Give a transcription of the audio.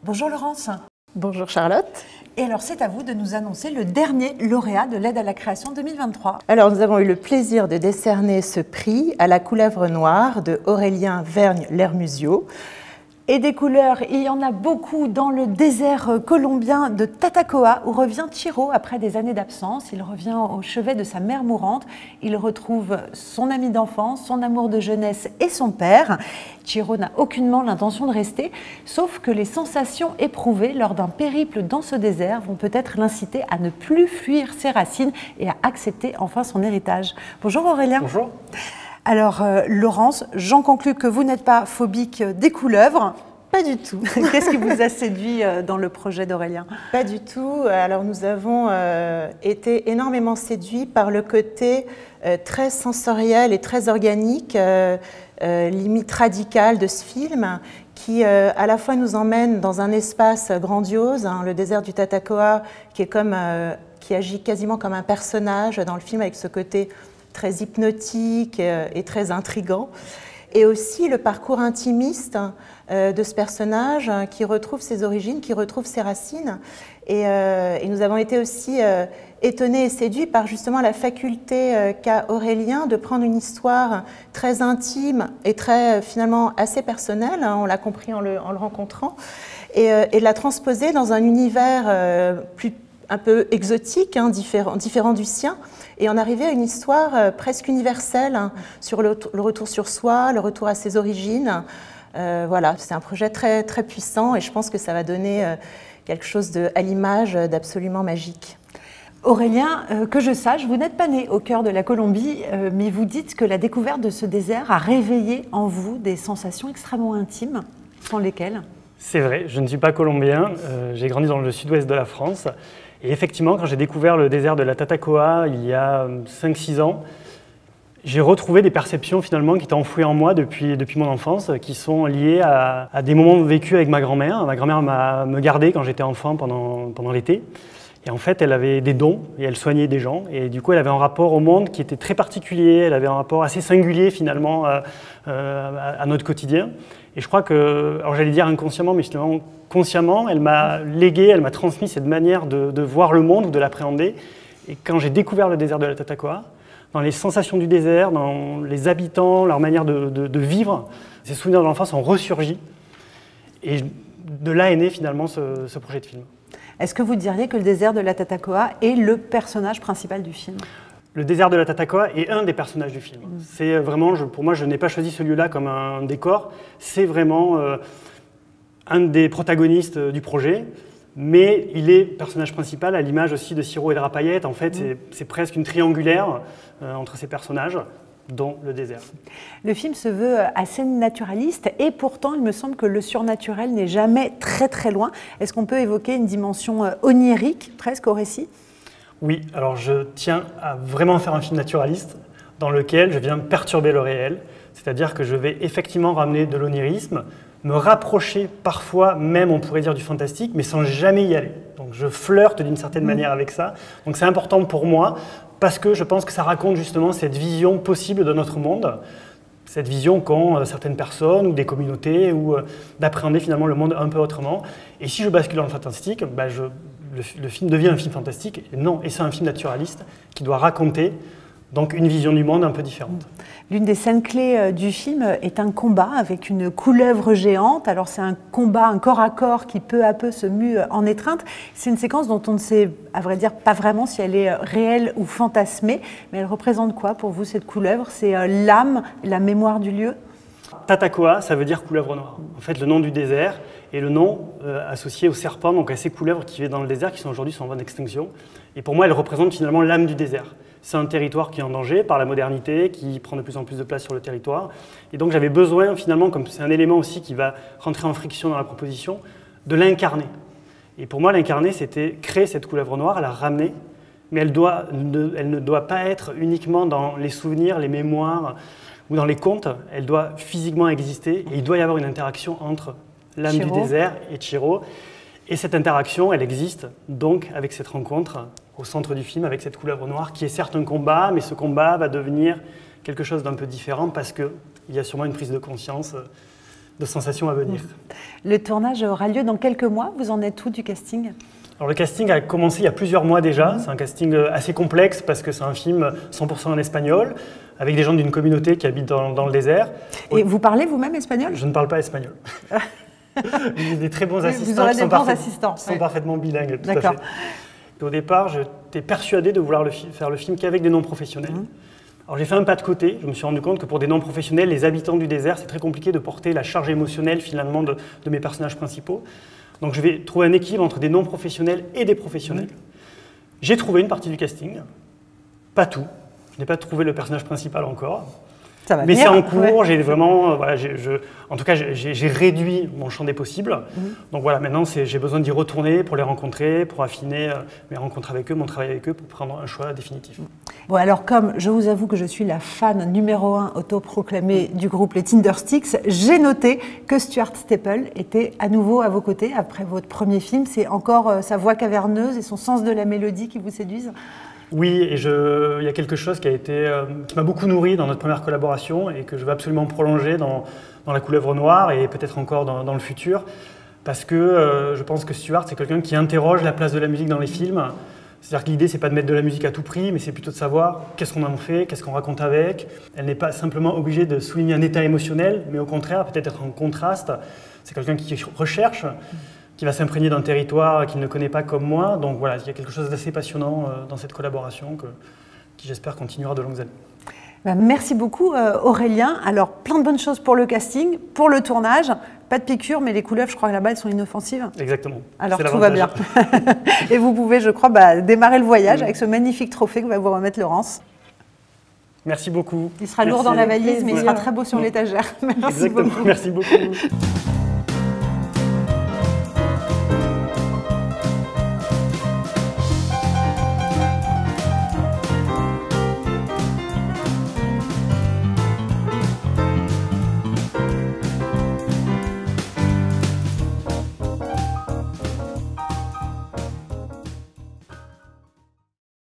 Bonjour Laurence. Bonjour Charlotte. Et alors c'est à vous de nous annoncer le dernier lauréat de l'aide à la création 2023. Alors nous avons eu le plaisir de décerner ce prix à la couleuvre noire de Aurélien Vergne-Lermusio. Et des couleurs, il y en a beaucoup dans le désert colombien de Tatacoa où revient Chiro après des années d'absence. Il revient au chevet de sa mère mourante. Il retrouve son ami d'enfance, son amour de jeunesse et son père. Chiro n'a aucunement l'intention de rester, sauf que les sensations éprouvées lors d'un périple dans ce désert vont peut-être l'inciter à ne plus fuir ses racines et à accepter enfin son héritage. Bonjour Aurélien. Bonjour. Alors Laurence, j'en conclus que vous n'êtes pas phobique des couleuvres. Pas du tout. Qu'est-ce qui vous a séduit dans le projet d'Aurélien? Pas du tout. Alors nous avons été énormément séduits par le côté très sensoriel et très organique, limite radical de ce film, qui à la fois nous emmène dans un espace grandiose, le désert du Tatacoa, qui agit quasiment comme un personnage dans le film, avec ce côté très hypnotique et très intrigant, et aussi le parcours intimiste de ce personnage qui retrouve ses origines, qui retrouve ses racines. Et nous avons été aussi étonnés et séduits par justement la faculté qu'a Aurélien de prendre une histoire très intime et très finalement assez personnelle, on l'a compris en le rencontrant, et de la transposer dans un univers un peu exotique, différent du sien, et en arriver à une histoire presque universelle sur le retour sur soi, le retour à ses origines. Voilà, c'est un projet très, très puissant et je pense que ça va donner quelque chose à l'image d'absolument magique. Aurélien, que je sache, vous n'êtes pas né au cœur de la Colombie, mais vous dites que la découverte de ce désert a réveillé en vous des sensations extrêmement intimes. Sont lesquelles? C'est vrai, je ne suis pas colombien, j'ai grandi dans le sud-ouest de la France. Et effectivement, quand j'ai découvert le désert de la Tatacoa il y a 5-6 ans, j'ai retrouvé des perceptions finalement qui étaient enfouies en moi depuis mon enfance, qui sont liées à des moments vécus avec ma grand-mère. Ma grand-mère me gardait quand j'étais enfant pendant l'été. Et en fait, elle avait des dons et elle soignait des gens. Et du coup, elle avait un rapport au monde qui était très particulier. Elle avait un rapport assez singulier finalement à notre quotidien. Et je crois que, alors j'allais dire inconsciemment, mais finalement consciemment, elle m'a légué, elle m'a transmis cette manière de voir le monde ou de l'appréhender. Et quand j'ai découvert le désert de la Tatacoa, dans les sensations du désert, dans les habitants, leur manière de vivre, ces souvenirs de l'enfance ont ressurgi. Et de là est né finalement ce projet de film. Est-ce que vous diriez que le désert de la Tatacoa est le personnage principal du film? Le désert de la Tatacoa est un des personnages du film. C'est vraiment, pour moi, je n'ai pas choisi ce lieu-là comme un décor. C'est vraiment un des protagonistes du projet, mais il est personnage principal à l'image aussi de Chiro et de Rapayet. En fait, c'est presque une triangulaire entre ces personnages, dont le désert. Le film se veut assez naturaliste et pourtant il me semble que le surnaturel n'est jamais très très loin. Est-ce qu'on peut évoquer une dimension onirique presque au récit? Oui, alors je tiens à vraiment faire un film naturaliste dans lequel je viens perturber le réel, c'est-à-dire que je vais effectivement ramener de l'onirisme, me rapprocher parfois même, on pourrait dire, du fantastique, mais sans jamais y aller. Donc je flirte d'une certaine manière avec ça. Donc c'est important pour moi parce que je pense que ça raconte justement cette vision possible de notre monde, cette vision qu'ont certaines personnes ou des communautés, ou d'appréhender finalement le monde un peu autrement. Et si je bascule dans le fantastique, le film devient un film fantastique, et c'est un film naturaliste qui doit raconter donc une vision du monde un peu différente. L'une des scènes clés du film est un combat avec une couleuvre géante. Alors c'est un combat, un corps à corps qui peu à peu se mue en étreinte. C'est une séquence dont on ne sait, à vrai dire, pas vraiment si elle est réelle ou fantasmée, mais elle représente quoi pour vous cette couleuvre? C'est l'âme, la mémoire du lieu? Tatacoa, ça veut dire couleuvre noire. En fait, le nom du désert est le nom associé au serpent, donc à ces couleuvres qui vivent dans le désert, qui sont aujourd'hui en voie d'extinction. Et pour moi, elles représentent finalement l'âme du désert. C'est un territoire qui est en danger par la modernité, qui prend de plus en plus de place sur le territoire. Et donc j'avais besoin finalement, comme c'est un élément aussi qui va rentrer en friction dans la proposition, de l'incarner. Et pour moi, l'incarner, c'était créer cette couleuvre noire, la ramener, mais elle ne doit pas être uniquement dans les souvenirs, les mémoires ou dans les contes. Elle doit physiquement exister et il doit y avoir une interaction entre l'âme du désert et Chiro. Et cette interaction, elle existe donc avec cette rencontre au centre du film, avec cette couleuvre noire, qui est certes un combat, mais ce combat va devenir quelque chose d'un peu différent parce qu'il y a sûrement une prise de conscience sensations à venir. Le tournage aura lieu dans quelques mois. Vous en êtes où du casting? Alors, le casting a commencé il y a plusieurs mois déjà. C'est un casting assez complexe parce que c'est un film 100% en espagnol, avec des gens d'une communauté qui habitent dans le désert. Et vous parlez vous-même espagnol? Je ne parle pas espagnol. J'ai des très bons assistants qui sont parfaitement bilingues. Tout à fait. Et au départ, j'étais persuadé de vouloir faire le film qu'avec des non-professionnels. Alors j'ai fait un pas de côté, je me suis rendu compte que pour des non-professionnels, les habitants du désert, c'est très compliqué de porter la charge émotionnelle finalement de mes personnages principaux. Donc je vais trouver un équilibre entre des non-professionnels et des professionnels. J'ai trouvé une partie du casting, pas tout. Je n'ai pas trouvé le personnage principal encore. Mais c'est en cours, j'ai vraiment, voilà, en tout cas, j'ai réduit mon champ des possibles. Donc voilà, maintenant, j'ai besoin d'y retourner pour les rencontrer, pour affiner mes rencontres avec eux, mon travail avec eux, pour prendre un choix définitif. Bon, alors comme je vous avoue que je suis la fan numéro 1 autoproclamée du groupe les Tindersticks, j'ai noté que Stuart Staple était à nouveau à vos côtés après votre premier film. C'est encore sa voix caverneuse et son sens de la mélodie qui vous séduisent? Oui, et il y a quelque chose qui m'a beaucoup nourri dans notre première collaboration et que je veux absolument prolonger dans La Couleuvre Noire et peut-être encore dans le futur, parce que je pense que Stuart, c'est quelqu'un qui interroge la place de la musique dans les films. C'est-à-dire que l'idée, c'est pas de mettre de la musique à tout prix, mais c'est plutôt de savoir qu'est-ce qu'on en fait, qu'est-ce qu'on raconte avec. Elle n'est pas simplement obligée de souligner un état émotionnel, mais au contraire, peut-être être en contraste. C'est quelqu'un qui recherche, qui va s'imprégner d'un territoire qu'il ne connaît pas comme moi. Donc voilà, il y a quelque chose d'assez passionnant dans cette collaboration qui j'espère continuera de longues années. Merci beaucoup Aurélien. Alors plein de bonnes choses pour le casting, pour le tournage. Pas de piqûres, mais les couleuvres, je crois que là-bas, elles sont inoffensives. Exactement. Alors tout va bien. Et vous pouvez, je crois, démarrer le voyage avec ce magnifique trophée que va vous remettre Laurence. Merci beaucoup. Il sera lourd dans la valise, mais il sera très beau sur l'étagère. Merci beaucoup. Merci beaucoup.